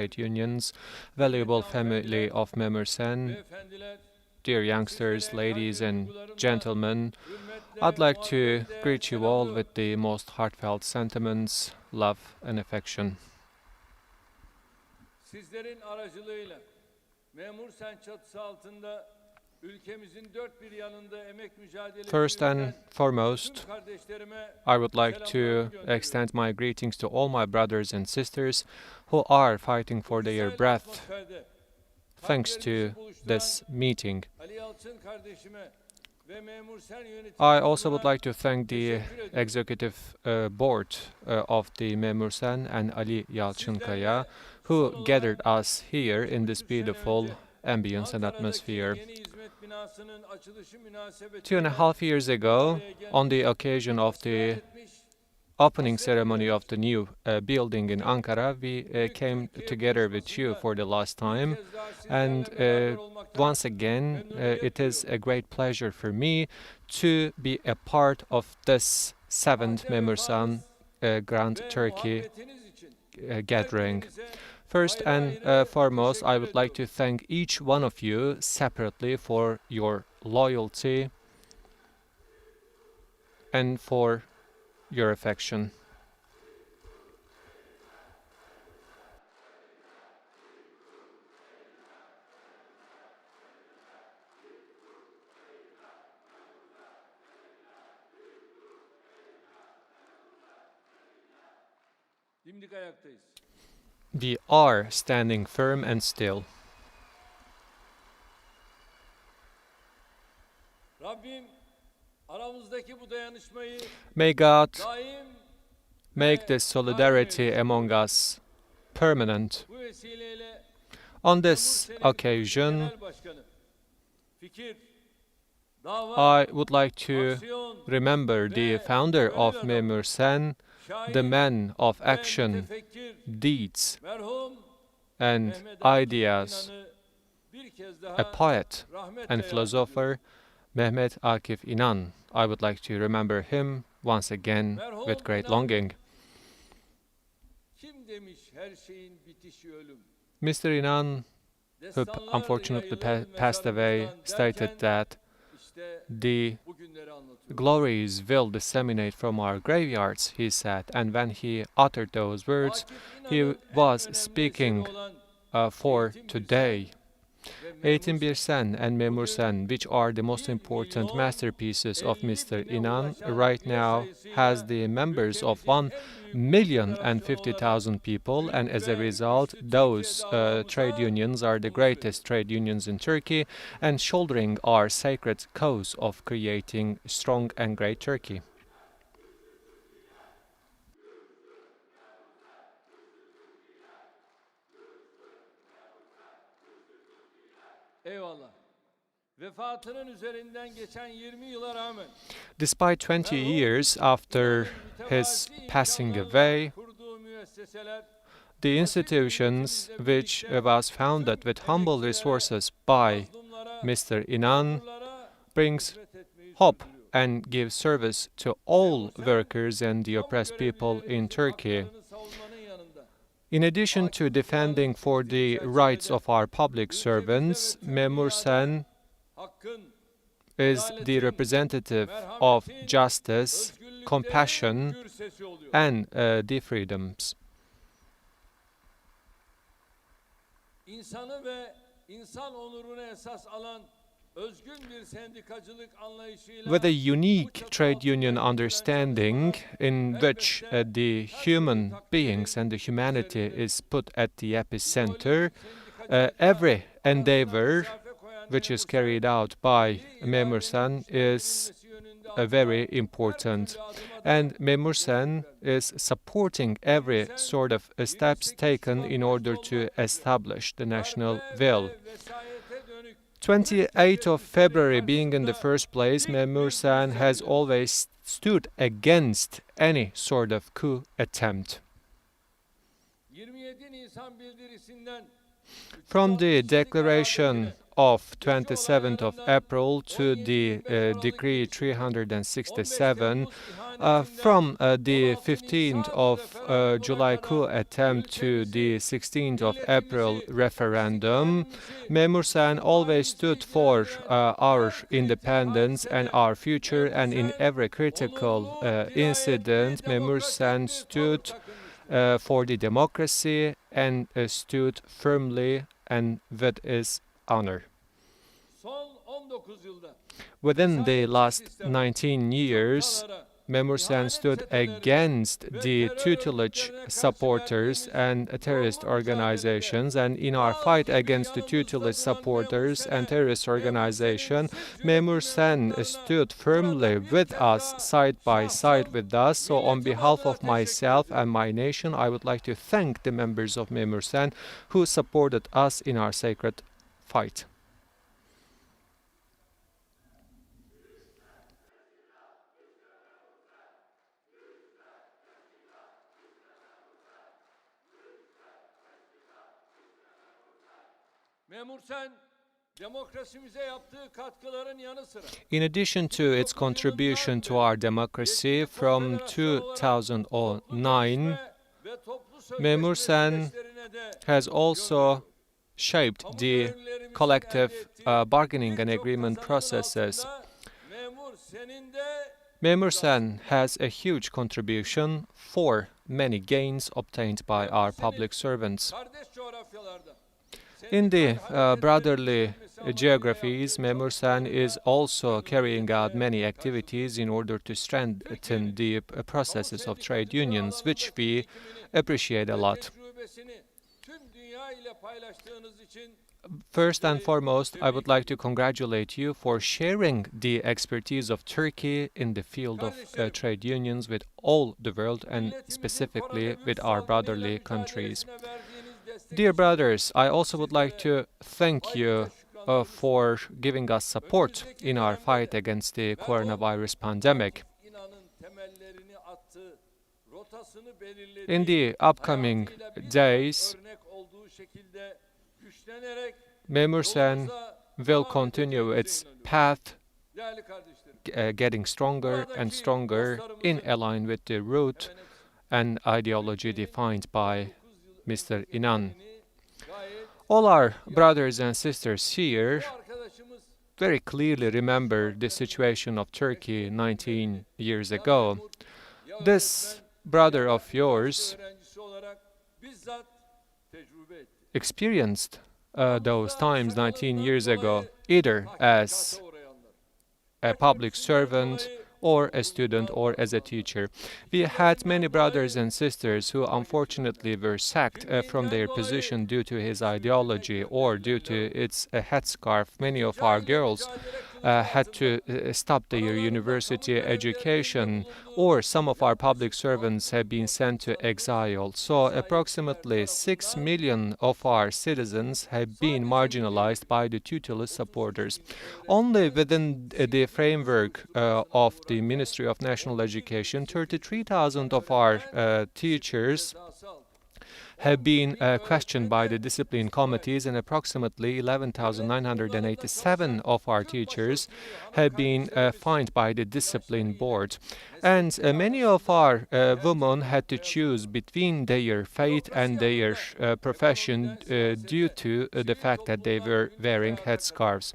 trade unions, valuable family of Memur Sen, dear youngsters, ladies and gentlemen, I'd like to greet you all with the most heartfelt sentiments, love and affection. Sizlerin aracılığıyla Memur Sen çatısı altında ülkemizin dört bir yanında emek mücadelesi First and yürüten foremost, tüm kardeşlerime I would like to selamlarımı gönderiyorum. extend my greetings to all my brothers and sisters who are fighting for their Güzel breath atmosferde thanks to kalplerimizi buluşturan this meeting. Ali Yalçın kardeşime ve Memur Sen yönetim I also would kuruluna like to thank the teşekkür ediyorum. executive board of the Memur Sen and Ali Yalçınkaya, who gathered us here in this beautiful ambience and atmosphere. Yeni hizmet binasının açılışı münasebetiyle 2.5 years ago, bir araya gelmiş, on the occasion of the ısrar etmiş, opening ceremony of the new building in Ankara, we came together with you for the last time, and once again it is a great pleasure for me to be a part of this 7th Memur Sen Grand Turkey muhabbetiniz için gathering. hepinize First and foremost, I would like to thank each one of you separately for your loyalty and for your affection. dimdik ayaktayız. We are standing firm and still. Rabbim aramızdaki bu dayanışmayı May God daim make this solidarity among us permanent. bu vesileyle On this occasion, Genel Başkanı, fikir, dava, I would like to aksiyon, remember the founder of Memur Sen, the man of action, mütefekkir, deeds, merhum and Mehmet Akif ideas, İnan'ı bir kez a daha poet rahmetle and yad philosopher, Mehmet Akif İnan. I would like to remember him once again with great longing. Kim demiş her şeyin bitişi ölüm? Mr. İnan, who unfortunately passed away, stated that İşte the bu günleri anlatıyor. glories will disseminate from our graveyards, he said. And when he uttered those words, he was speaking for today. 18 Bir Sen and Memur Sen, which are the most important masterpieces of Mr. İnan, right now has the members of 1,050,000 people, and as a result, those trade unions are the greatest trade unions in Turkey and shouldering our sacred cause of creating strong and great Turkey. Eyvallah. Vefatının üzerinden geçen 20 yıla rağmen Despite 20 years after his passing away, kurduğu müesseseler the institutions which was founded with humble resources by Mr. İnan brings hope and gives service to all workers and the oppressed people in Turkey. In addition to defending for the rights of our public servants, Memur Sen hakkın, is the representative of justice, compassion, gür sesi oluyor. and the freedoms. İnsanı ve insan onurunu esas alan özgün bir sendikacılık anlayışıyla With a unique trade union understanding in which the human beings and the humanity is put at the epicenter, every endeavor which is carried out by Memur Sen is very important. And Memur Sen is supporting every sort of steps taken in order to establish the national will. 28th of February being in the first place, Memur Sen has always stood against any sort of coup attempt. 27 Nisan bildirisinden From the declaration of 27th of April to the decree 367, from the 15th of July coup attempt to the 16th of April referendum, Memur Sen always stood for our independence and our future, and in every critical incident, Memur Sen stood for the democracy and stood firmly and with his honor. Within the last 19 years, Memur Sen stood against the tutelage supporters and terrorist organizations, and in our fight against the tutelage supporters and terrorist organizations, Memur Sen stood firmly with us, side by side with us. So on behalf of myself and my nation, I would like to thank the members of Memur Sen who supported us in our sacred fight. In addition to its contribution to our democracy, from 2009, Memur Sen has also shaped the collective bargaining and agreement processes. Memur Sen has a huge contribution for many gains obtained by our public servants. In the brotherly geographies, Memur Sen is also carrying out many activities in order to strengthen the processes of trade unions, which we appreciate a lot. First and foremost, I would like to congratulate you for sharing the expertise of Turkey in the field of trade unions with all the world, and specifically with our brotherly countries. Dear brothers, I also would like to thank you for giving us support in our fight against the coronavirus pandemic. In the upcoming days, Memur Sen will continue its path, getting stronger and stronger in line with the route and ideology defined by Mr. İnan. All our brothers and sisters here very clearly remember the situation of Turkey 19 years ago. This brother of yours experienced those times 19 years ago, either as a public servant or a student or as a teacher. We had many brothers and sisters who unfortunately were sacked from their position due to his ideology or due to its headscarf. Many of our girls had to stop their university education, or some of our public servants have been sent to exile. So approximately 6 million of our citizens have been marginalized by the tutelage supporters. Only within the framework of the Ministry of National Education, 33,000 of our teachers have been questioned by the discipline committees, and approximately 11,987 of our teachers have been fined by the discipline board. And many of our women had to choose between their faith and their profession due to the fact that they were wearing headscarves.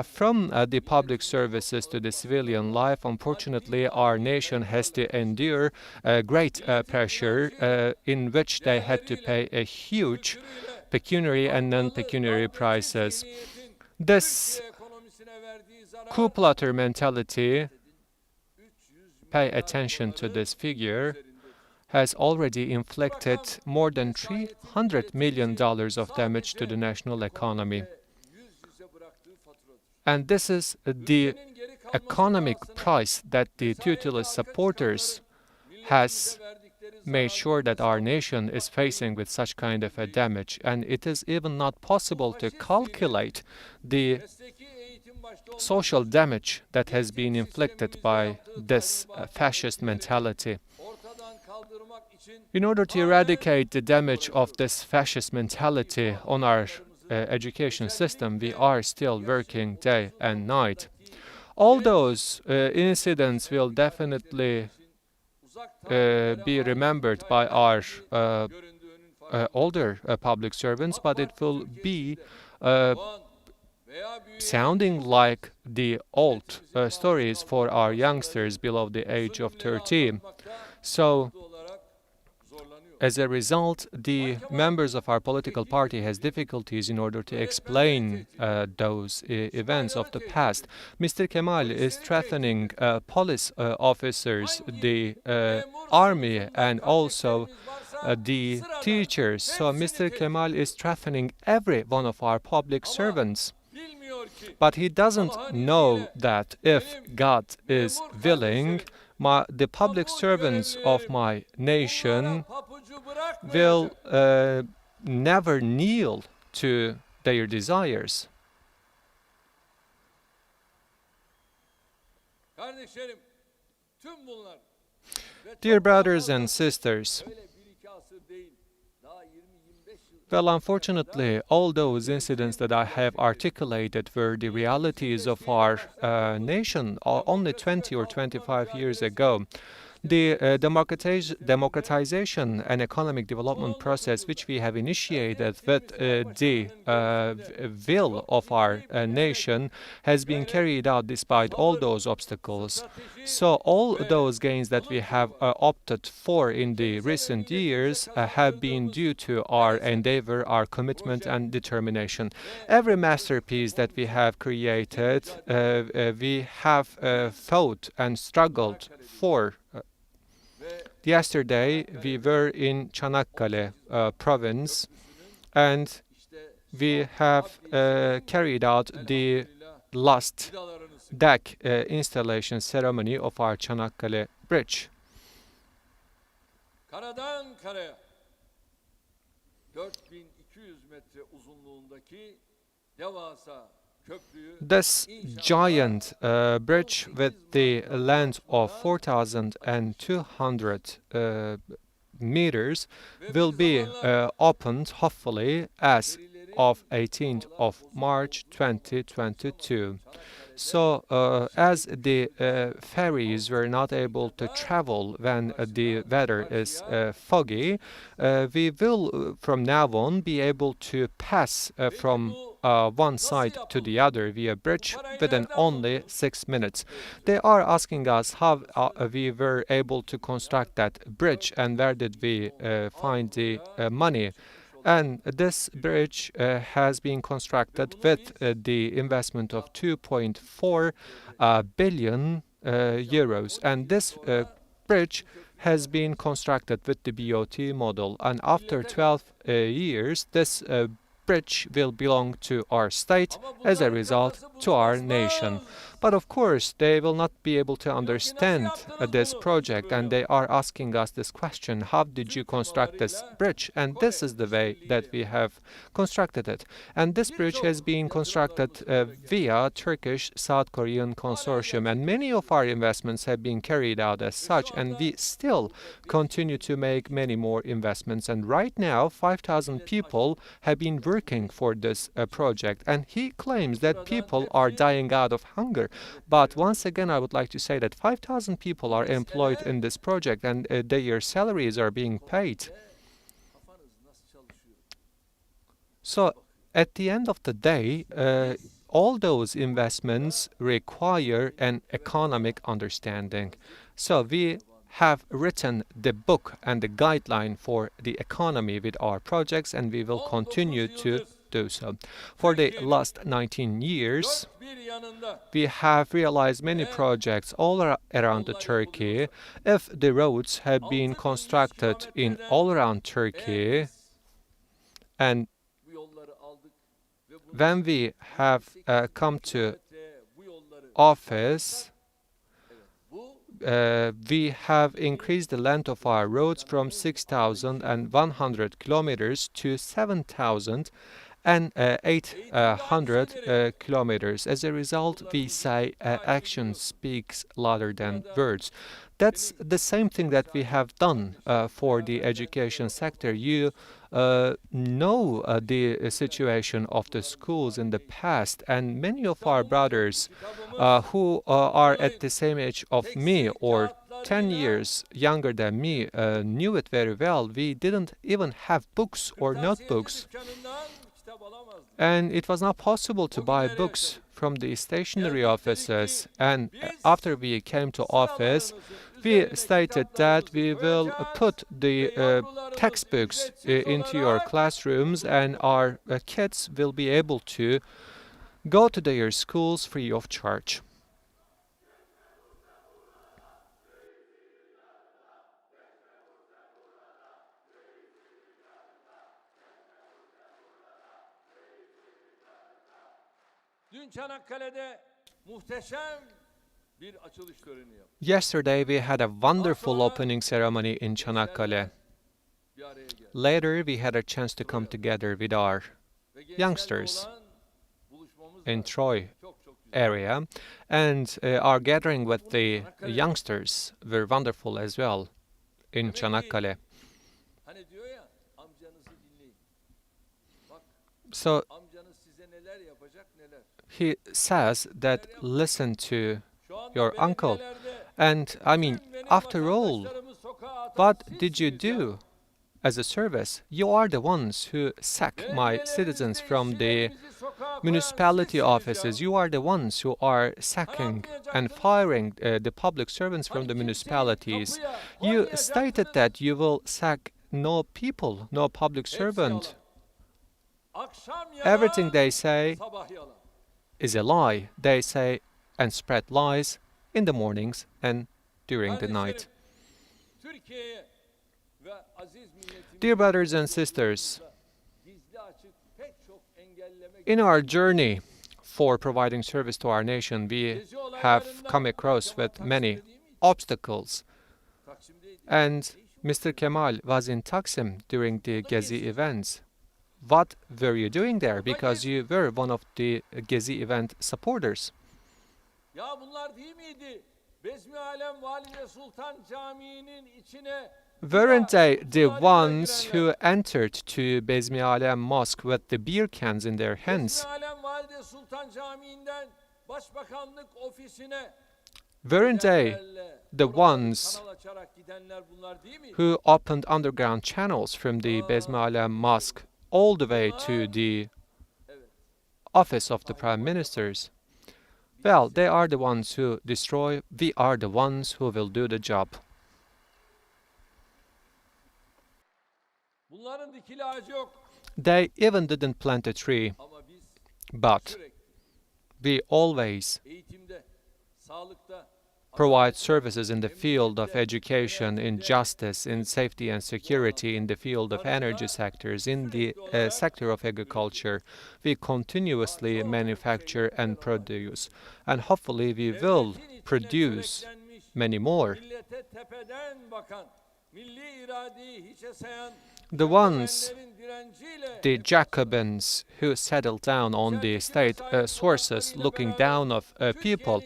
From the public services to the civilian life, unfortunately, our nation has to endure great pressure in which they had to pay a huge pecuniary and non-pecuniary prices. This coup plotter mentality, pay attention to this figure, has already inflicted more than $300 million of damage to the national economy. And this is the economic price that the tutelage supporters has made sure that our nation is facing with such kind of a damage. And it is even not possible to calculate the social damage that has been inflicted by this fascist mentality. In order to eradicate the damage of this fascist mentality on our education system, we are still working day and night. All those incidents will definitely be remembered by our older public servants, but it will be sounding like the old stories for our youngsters below the age of 13. So, as a result, the members of our political party has difficulties in order to explain those events of the past. Mr. Kemal is threatening police officers, the army, and also the teachers. So Mr. Kemal is threatening every one of our public servants. But he doesn't know that if God is willing, the public servants of my nation will never kneel to their desires. Dear brothers and sisters, well, unfortunately, all those incidents that I have articulated were the realities of our nation only 20 or 25 years ago. The democratization and economic development process which we have initiated with the will of our nation has been carried out despite all those obstacles. So all those gains that we have opted for in the recent years have been due to our endeavor, our commitment and determination. Every masterpiece that we have created, we have fought and struggled for. Yesterday, we were in Çanakkale province, and we have carried out the last deck installation ceremony of our Çanakkale Bridge. Karadan karaya 4200 metre uzunluğundaki devasa this giant bridge with the length of 4,200 meters will be opened hopefully as of 18th of March 2022. So, as the ferries were not able to travel when the weather is foggy, we will from now on be able to pass from one side to the other via bridge within only 6 minutes. They are asking us how we were able to construct that bridge and where did we find the money. And this bridge has been constructed with the investment of 2.4 billion euros. And this bridge has been constructed with the BOT model. And after 12 years, this bridge will belong to our state, as a result, to our nation. But of course, they will not be able to understand this project, and they are asking us this question: how did you construct this bridge? And this is the way that we have constructed it. And this bridge has been constructed via Turkish South Korean consortium, and many of our investments have been carried out as such, and we still continue to make many more investments. And right now, 5,000 people have been working for this project, and he claims that people are dying out of hunger. But once again, I would like to say that 5,000 people are employed in this project, and their salaries are being paid. So, at the end of the day, all those investments require an economic understanding. So, we have written the book and the guideline for the economy with our projects, and we will continue to do so. For the last 19 years, we have realized many projects all around Turkey. If the roads have been constructed in all around Turkey, and when we have come to office, we have increased the length of our roads from 6,100 kilometers to 7,000 and 800 kilometers. As a result, we say action speaks louder than words. That's the same thing that we have done for the education sector. You know the situation of the schools in the past, and many of our brothers who are at the same age of me or 10 years younger than me knew it very well. We didn't even have books or notebooks, and it was not possible to buy books from the stationery offices. And after we came to office, we stated that we will put the textbooks into your classrooms, and our kids will be able to go to their schools free of charge. Dün Çanakkale'de muhteşem bir açılış töreni yaptık. Yesterday we had a wonderful opening ceremony in Çanakkale. Bir araya geldik. Later we had a chance to come together with our Ve gençlerle youngsters olan buluşmamız in da Troy çok güzel. area, and our gathering with the youngsters were wonderful as well in Çanakkale. Hani diyor ya, amcanızı dinleyin. Bak, So amcanız size neler yapacak neler. he says that listen to Şu anda your uncle. belediyelerde And I mean, bütün benim after all, vatandaşlarımı sokağa atan what did you sizsiniz ya. do as a service? You are the ones who sack my citizens from the municipality offices. You are the ones who are sacking and firing the public servants from the municipalities. You stated that you will sack no people, no public servant. Akşam Everything yalan, they say sabah yalan. is a lie. They say and spread lies in the mornings and during the night. Türkiye'ye ve aziz milletimize Dear brothers and sisters, gizli açık pek çok engelleme in our journey for providing service to our nation, we have come across with many obstacles. Taksim'deydi. And Mr. Kemal was in Taksim during the Gezi events. What were you doing there? Because you were one of the Gezi event supporters. Ya bunlar değil miydi? Bezmi Alem Valide Sultan Camii'nin içine Weren't they the ones who entered to Bezmi Alem Mosque with the beer cans in their hands? Bezmi Alem Valide Sultan Camii'nden Başbakanlık ofisine Weren't they gidenlerle, the oradan ones kanal açarak gidenler bunlar değil mi? who opened underground channels from the Bezmi Alem Mosque all the way to the office of the prime ministers? Well, they are the ones who destroy. We are the ones who will do the job. Bunların dikili ağacı yok They even didn't plant a tree, ama biz but sürekli we always eğitimde, sağlıkta, provide services in the field of education, in justice, in safety and security, in the field of energy sectors, in the sector of agriculture. We continuously manufacture and produce, and hopefully we will devletin içinde produce küreklenmiş, many more. millete tepeden bakan, milli iradeyi hiçe sayan The ones, Jacobinlerin direnciyle the Jacobins who settled down on the state sources, looking down of people,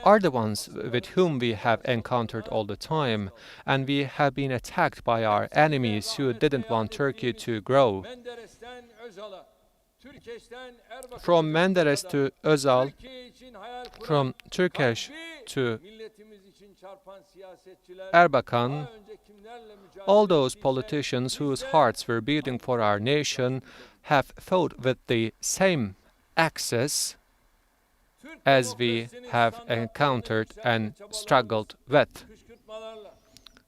are the ones with whom we have encountered all the time, and we have been attacked by our enemies who didn't want Turkey to grow. Menderes'ten Özal'a, Türkeş'ten Erbakan'a, From Menderes to Özal, Türkiye için hayal kuran, from Turkish kalbi to milletimiz için çarpan siyasetçiler, Erbakan, daha önce kimlerle mücadele all those ettiyse, politicians whose biz de hearts were beating for our nation have fought with the same axes Türk as we demokrasisinin have standartlarını encountered and yükseltme struggled çabalarımız, with. kışkırtmalarla,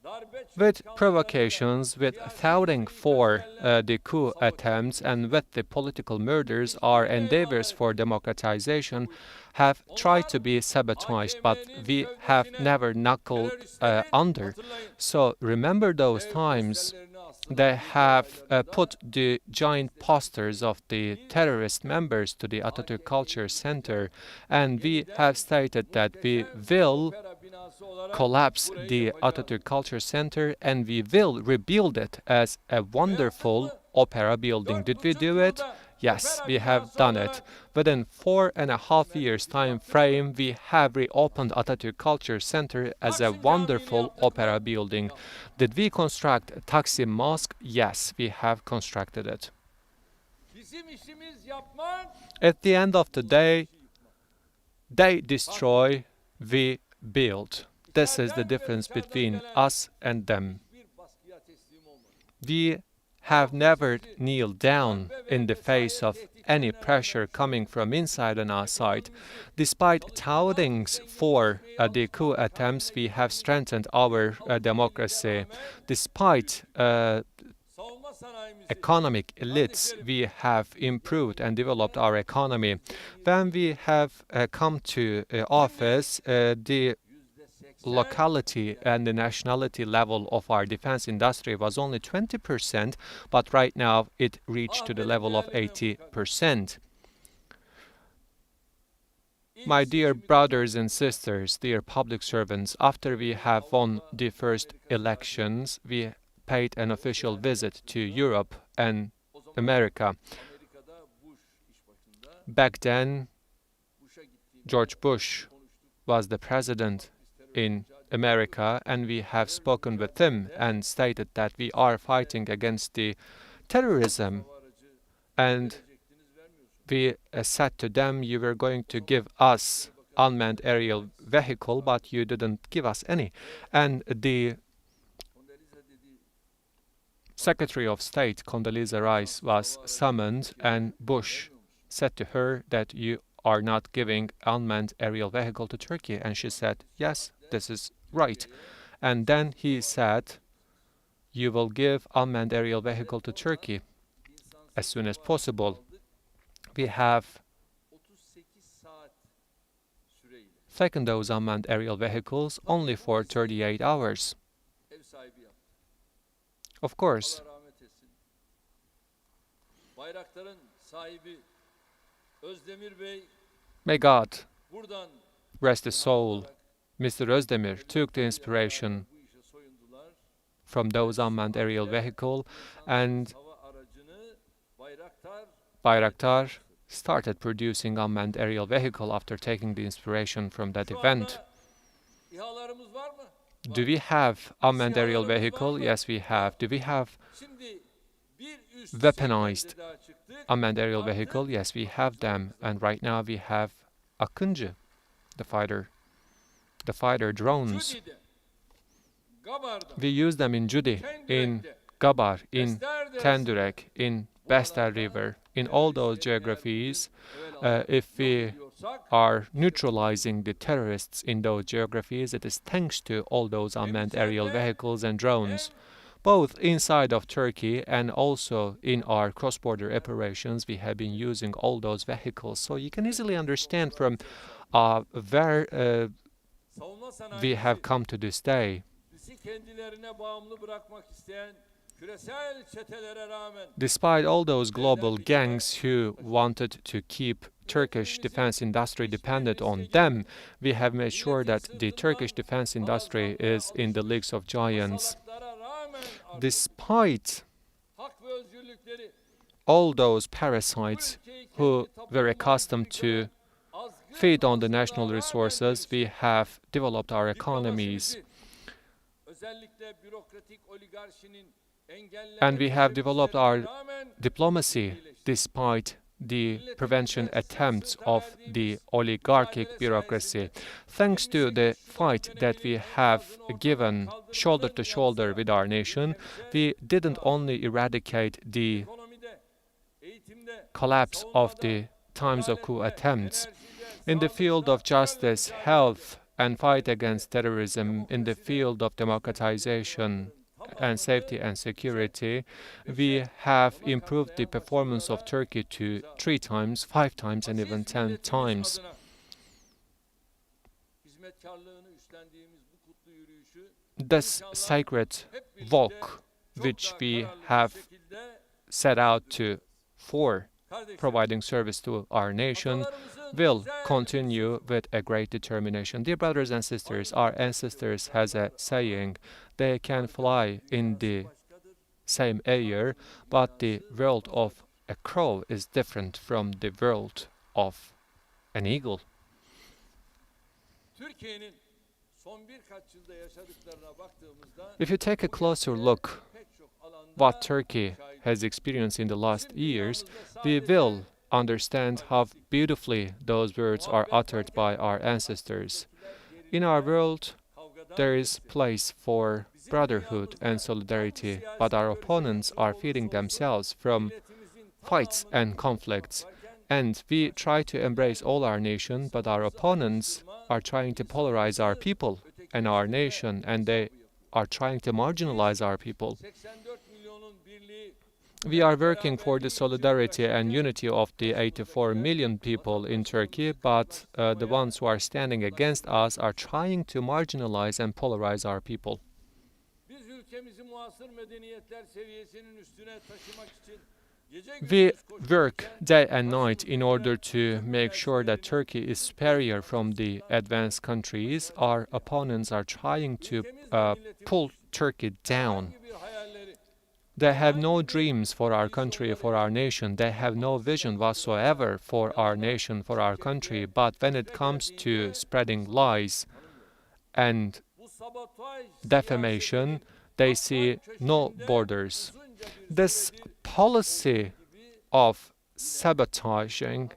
darbe With çırtkanlarıyla, provocations, with siyasi thoughting ileri for gösterenler, the coup attempts, and with the political murders, our endeavors for democratization have tried to be sabotaged, but we have never knuckled under. So remember those times. They have put the giant posters of the terrorist members to the Atatürk Culture Center, and we have stated that we will collapse the Atatürk Culture Center and we will rebuild it as a wonderful opera building. Did we do it? Yes, we have done it. Within 4.5 years time frame, we have reopened Atatürk Culture Center as a wonderful opera building. Did we construct Taksim Mosque? Yes, we have constructed it. At the end of the day, they destroy, we build. This is the difference between us and them. We have never kneeled down in the face of any pressure coming from inside and outside. Despite toutings for the coup attempts, we have strengthened our democracy. Despite economic elites, we have improved and developed our economy. When we have come to office, the locality and the nationality level of our defense industry was only 20%, but right now it reached to the level of 80%. My dear brothers and sisters, dear public servants, after we have won the first elections, we paid an official visit to Europe and America. Back then, George Bush was the president in America, and we have spoken with him and stated that we are fighting against the terrorism. And we said to them, you were going to give us unmanned aerial vehicle, but you didn't give us any. And the Secretary of State, Condoleezza Rice, was summoned, and Bush said to her that you are not giving unmanned aerial vehicle to Turkey. And she said, yes, this is right. And then he said, you will give unmanned aerial vehicle to Turkey as soon as possible. We have taken those unmanned aerial vehicles only for 38 hours. Of course, may God rest his soul. Mr. Özdemir took the inspiration from those unmanned aerial vehicle, and Bayraktar started producing unmanned aerial vehicle after taking the inspiration from that event. Do we have unmanned aerial vehicle? Yes, we have. Do we have weaponized unmanned aerial vehicle? Yes, we have them. And right now we have Akıncı, the fighter drones. We use them in Cudi, in Gabar, in Tendürek, in Bestel River, in all those geographies. If we are neutralizing the terrorists in those geographies, it is thanks to all those unmanned aerial vehicles and drones. Both inside of Turkey and also in our cross-border operations, we have been using all those vehicles. So you can easily understand from where we have come to this day. Despite all those global gangs who wanted to keep Turkish defense industry dependent on them, we have made sure that the Turkish defense industry is in the leagues of giants. Despite all those parasites who were accustomed to feed on the national resources, we have developed our economies. And we have developed our diplomacy despite the prevention attempts of the oligarchic bureaucracy. Thanks to the fight that we have given shoulder to shoulder with our nation, we didn't only eradicate the collapse of the times of coup attempts. In the field of justice, health, and fight against terrorism, in the field of democratization and safety and security, we have improved the performance of Turkey to 3 times, 5 times, and even 10 times. This sacred walk, which we have set out for providing service to our nation, will continue with a great determination. Dear brothers and sisters, our ancestors has a saying, they can fly in the same air, but the world of a crow is different from the world of an eagle. Türkiye'nin son birkaç yılda yaşadıklarına baktığımızda If you take a closer look pek çok alanda what Turkey has experienced in the last years, we will understand how beautifully those words are uttered by our ancestors. In our world, there is place for brotherhood and solidarity, but our opponents are feeding themselves from fights and conflicts. And we try to embrace all our nation, but our opponents are trying to polarize our people and our nation, and they are trying to marginalize our people. 84 milyonun birliği We are working for the solidarity and unity of the 84 million people in Turkey, but the ones who are standing against us are trying to marginalize and polarize our people. biz ülkemizi muasır medeniyetler seviyesinin üstüne taşımak için gece We gündüz koşuyoruz. work day and night in order to make sure that Turkey is superior from the advanced countries. Our opponents are trying to pull Turkey down. Herhangi bir hayalleri, They have no dreams for our country, for our nation. They have no vision whatsoever for our nation, for our country. But when it comes to spreading lies and bu sabotaj defamation, they see no borders. This policy of sabotaging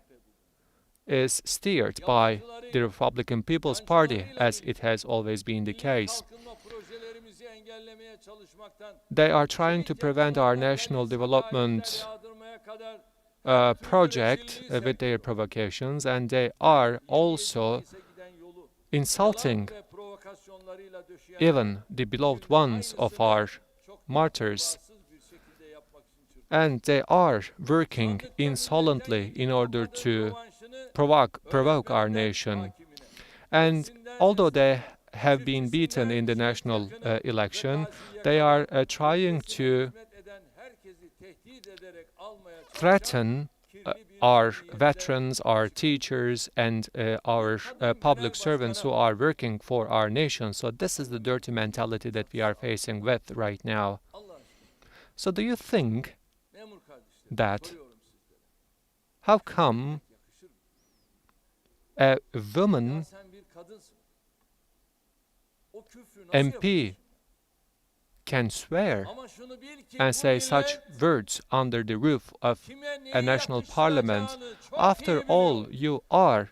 is steered by the Republican People's Party, as it has always been the case. kalkınma projelerimizi engellemeye çalışmaktan They are trying to prevent our national development yağdırmaya kadar project with their provocations, and they are also giden yolu insulting ve provokasyonlarıyla döşeyen even the beloved ones of our martyrs. bir şekilde yapmak için Türkiye. And they are working insolently in order to provoke our nation. And although they have been beaten in the national election, they are trying to Hizmet eden herkesi tehdit ederek almaya threaten our veterans, our teachers, and our public servants who are working for our nation. So this is the dirty mentality that we are facing with right now. Allah aşkına. So do you think Memur kardeşlerim, that soruyorum sizlere. how come Yakışır mı? a woman Ya sen bir kadınsın. O küfrü nasıl MP yapıyorsun? can swear Ama şunu bil ki and bu say such millet words under the roof of kime neyi a national parliament? yakıştıracağını çok After iyi all, biliyor. you are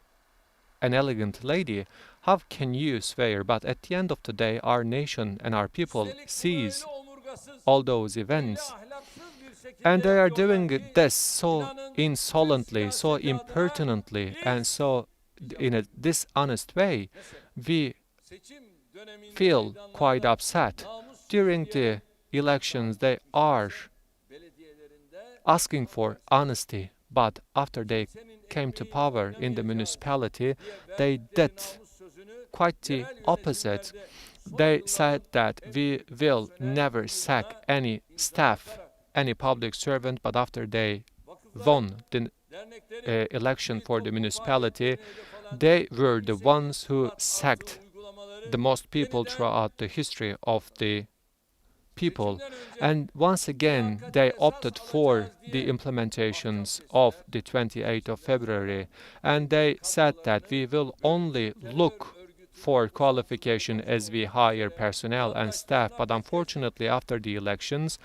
an elegant lady. How can you swear? But at the end of the day, our nation and our people Üstelik bu sees öyle omurgasız, all those öyle events. ahlaksız bir şekilde And they are yapıyorlar doing ki, this so inanın, insolently, so siyaseti adına impertinently, biz and so in a dishonest way. We seçim döneminde feel meydanlarda quite upset. namussuz During diye the elections, they are belediyelerinde asking for honesty, but after they senin came to ekmeğini power in the oynamayacağız municipality, diye they verdikleri did namus sözünü quite the yerel opposite. yönetimlerde They son said yıllarda that we will never sack any staff, any public servant, but after they won the derneklerin election for the toplum municipality, faaliyetlerine hedef alan they were the ones who bazı sacked uygulamaları the most people yeniden throughout the history of the people. seçimden önce And once again, they opted for the implementations of the 28th of February. And they said that we will only look for qualification as we hire personnel and staff. But unfortunately, after the elections,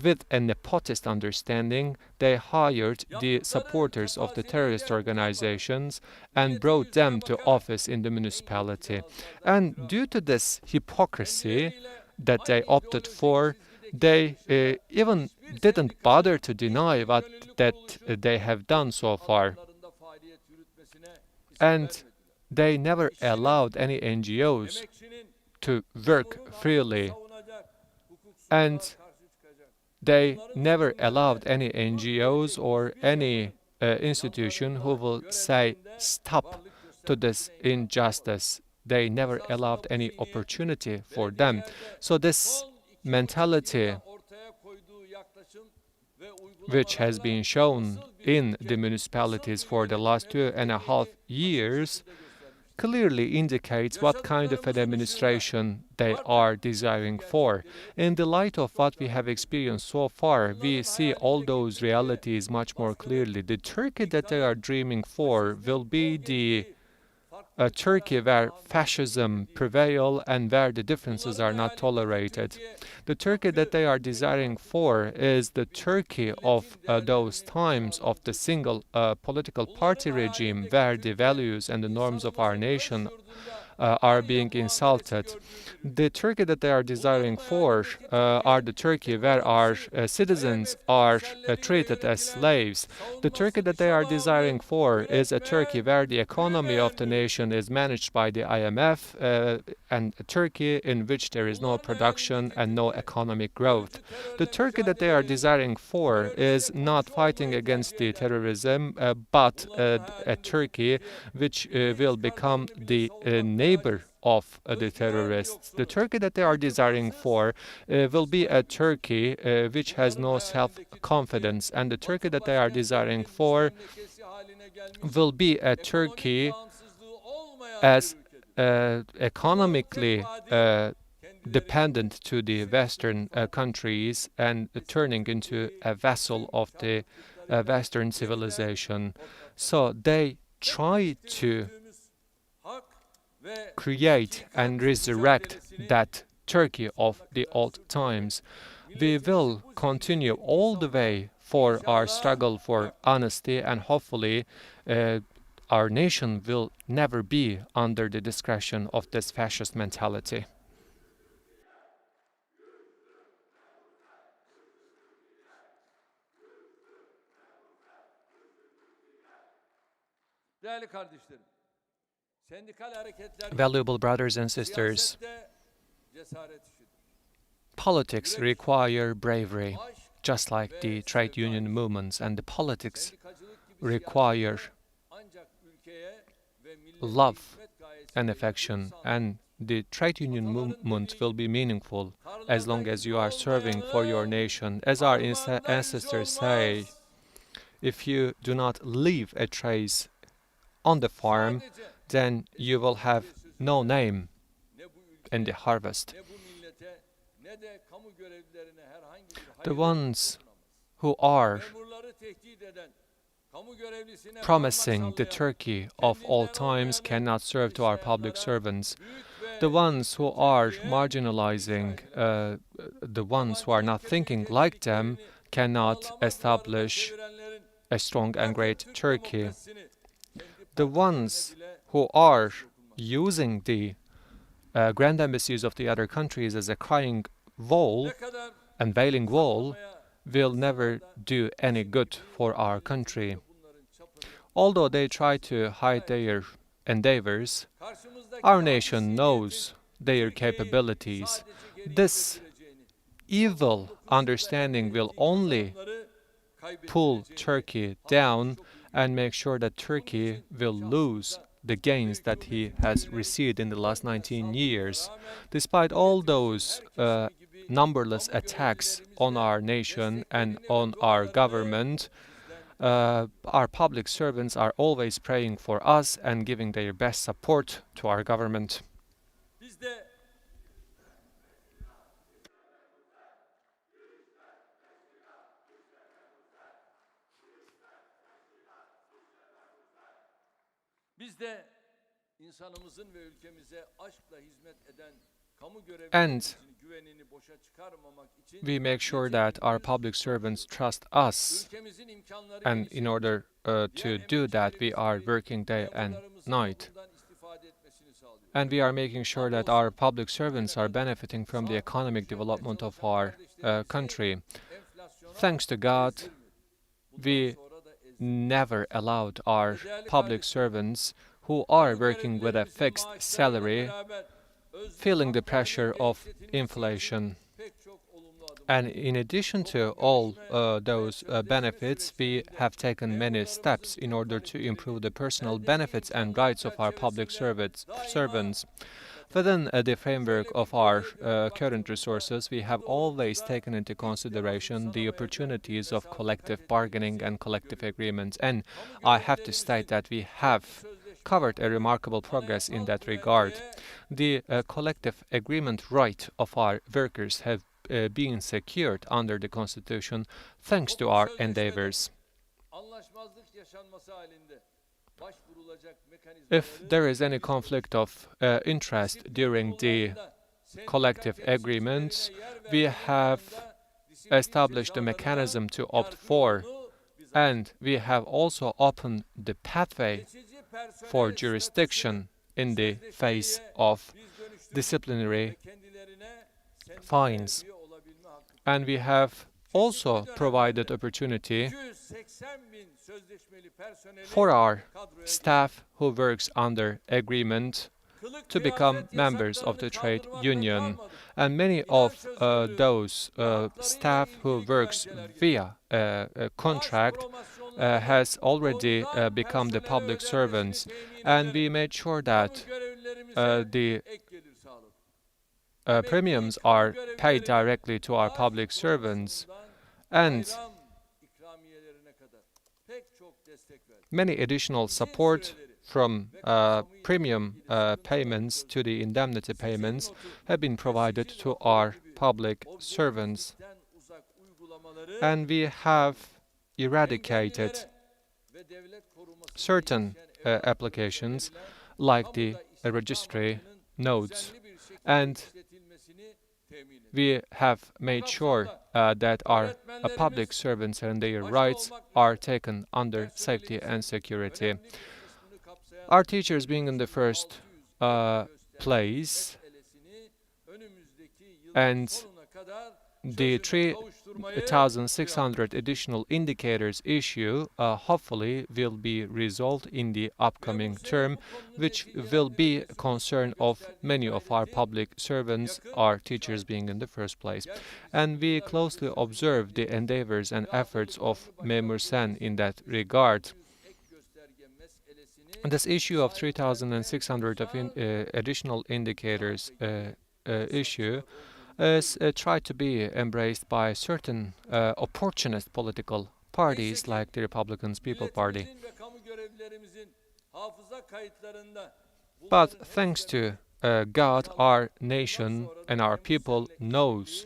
with a nepotist understanding, they hired the supporters of the terrorist organizations and brought them to office in the municipality. And due to this hypocrisy that they opted for, they even didn't bother to deny what that they have done so far. alanlarında faaliyet yürütmesine izin And vermediler. they never allowed any NGOs Emekçinin to work onun freely, hakkını savunacak, hukuksuzluğa and karşı çıkacak. they never allowed any NGOs or any institution who will say stop to this injustice. They never allowed any opportunity for them. So this Son 2 mentality, ortaya koyduğu yaklaşım ve which has uygulamalarla been shown nasıl bir in ülke, the municipalities nasıl bir for the last yönetim 2.5 edildiğini years, açık şekilde göstermiştir. clearly indicates what kind of an administration they are desiring for. In the light of what we have experienced so far, we see all those realities much more clearly. The Turkey that they are dreaming for will be the a Turkey where fascism prevail and where the differences are not tolerated. The Turkey that they are desiring for is the Turkey of those times of the single political party regime where the values and the norms of our nation are being insulted. The Turkey that they are desiring for are the Turkey where our citizens are treated as slaves. The Turkey that they are desiring for is a Turkey where the economy of the nation is managed by the IMF and a Turkey in which there is no production and no economic growth. The Turkey that they are desiring for is not fighting against the terrorism, but a Turkey which will become the neighbor of the terrorists. The Turkey that they are desiring for will be a Turkey which has no self-confidence, and the Turkey that they are desiring for will be a Turkey as economically dependent to the Western countries and turning into a vassal of the Western civilization. So they try to create and resurrect that Turkey of the old times. We will continue all the way for our struggle for honesty, and hopefully our nation will never be under the discretion of this fascist mentality. Değerli kardeşlerim, sendikal hareketler Valuable brothers and sisters, siyasette cesaret işidir. politics require bravery, just like the trade union movements, and the politics Sendikacılık gibi require ancak ülkeye ve millete love hizmet gayesiyle and affection, and the trade union movement will be meaningful as long as you are serving for your nation. As our ancestors say, if you do not leave a trace on the farm, then you will have no name ne bu ülkeye, in the harvest. ne bu millete, ne de kamu görevlilerine herhangi bir hayır The ones dokunamaz. who are Memurları tehdit eden, kamu görevlisine promising parmak the sallayan, Turkey of all times cannot serve to our public servants. The ones who are marginalizing the ones who are not thinking like them cannot establish a strong and great Turkey. The ones who are using the grand embassies of the other countries as a crying wall ne kadar and wailing wall saklamaya will never do any good for our country. Although they try to hide their endeavors, karşımızdaki our nation knows their capabilities. This evil understanding will only pull Turkey down and make sure that Turkey will lose the gains that he has received in the last 19 years. Despite all those numberless attacks on our nation and on our government, our public servants are always praying for us and giving their best support to our government. biz de biz de insanımızın ve ülkemize aşkla hizmet eden kamu And görevlilerimizin güvenini boşa çıkarmamak için we make sure that our public servants trust us, ülkemizin imkanları and in order to do that, we are working day and night. bundan istifade etmesini sağlıyoruz. And we are making sure that our public servants are benefiting from the economic development of our country. Thanks to God, we never allowed our public servants who are working with a fixed salary feeling the pressure of inflation. And in addition to all those benefits, we have taken many steps in order to improve the personal benefits and rights of our public servants. Within the framework of our current resources, we have always taken into consideration the opportunities of collective bargaining and collective agreements. And I have to state that we have covered a remarkable progress in that regard. The collective agreement right of our workers have been secured under the Constitution thanks to our endeavors. If there is any conflict of interest during the collective agreements, we have established a mechanism to opt for, and we have also opened the pathway for jurisdiction in the face of disciplinary fines. And we have also provided opportunity for our staff who works under agreement to become members of the trade union. And many of those staff who works via a contract has already become the public servants. And we made sure that the premiums are paid directly to our public servants, and many additional support from premium payments to the indemnity payments have been provided to our public servants. And we have eradicated certain applications like the registry notes, and we have made sure that our public servants and their rights are taken under safety and security. Our teachers being in the first place, and the 3,600 additional indicators issue hopefully will be resolved in the upcoming term, which will be a concern of many of our public servants, our teachers being in the first place. And we closely observe the endeavors and efforts of Memur Sen in that regard. This issue of 3,600 of additional indicators issue is tried to be embraced by certain opportunist political parties like the Republican People Party. But thanks to God, our nation and our people knows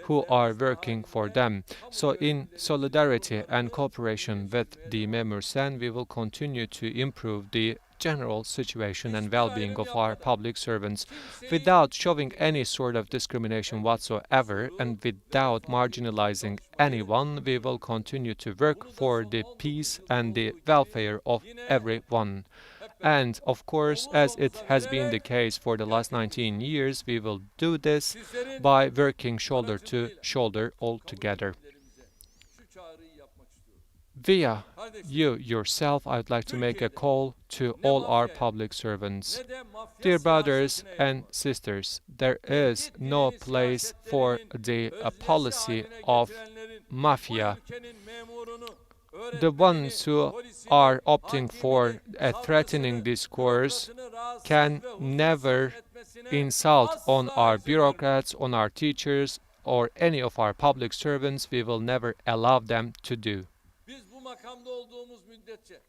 who are working for them. So in solidarity and cooperation with the Memur Sen, we will continue to improve the general situation and well-being of our public servants without showing any sort of discrimination whatsoever, and without marginalizing anyone. We will continue to work for the peace and the welfare of everyone. And of course, as it has been the case for the last 19 years, we will do this by working shoulder to shoulder all together. Via you yourself, I would like to make a call to all our public servants. Dear brothers and sisters, there is no place for the policy of mafia. The ones who are opting for a threatening discourse can never insult on our bureaucrats, on our teachers, or any of our public servants. We will never allow them to do.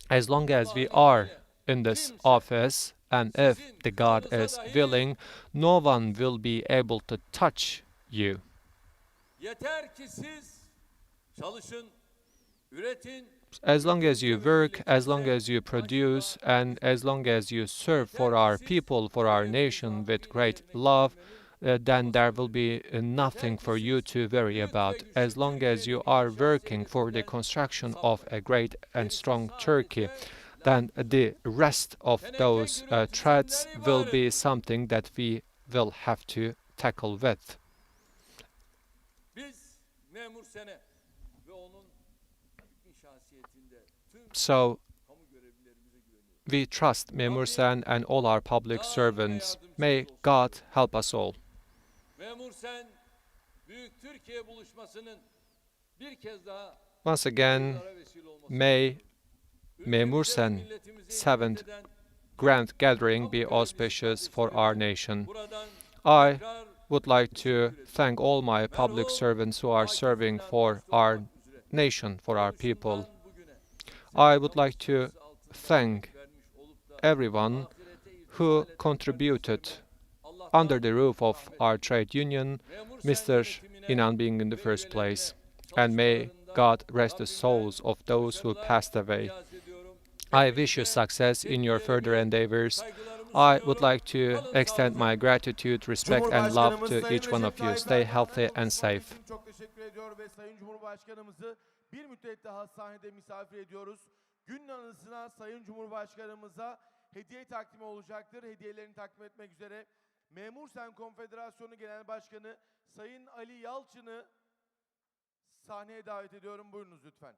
As long as we are in this office, and if the God is willing, no one will be able to touch you. As long as you work, as long as you produce, and as long as you serve for our people, for our nation with great love, then there will be nothing for you to worry about. As long as you are working for the construction of a great and strong Turkey, then the rest of those threats will be something that we will have to tackle with. So, we trust Memur Sen and all our public servants. May God help us all. Once again, may Memur Sen 7th Grand Gathering be auspicious for our nation. I would like to thank all my public servants who are serving for our nation, for our people. I would like to thank everyone who contributed under the roof of our trade union, Mr. Inan being in the first place. And may God rest the souls of those who passed away. I wish you success in your further endeavors. I would like to extend my gratitude, respect and love to each one of you. Stay healthy and safe. Çok teşekkür ediyor ve Sayın Cumhurbaşkanımızı bir müddet daha sahnede misafir ediyoruz. Günün anısına Sayın Cumhurbaşkanımıza hediye takdimi olacaktır. Hediyelerini takdim etmek üzere Memur Sen Konfederasyonu Genel Başkanı Sayın Ali Yalçın'ı sahneye davet ediyorum. Buyurunuz lütfen.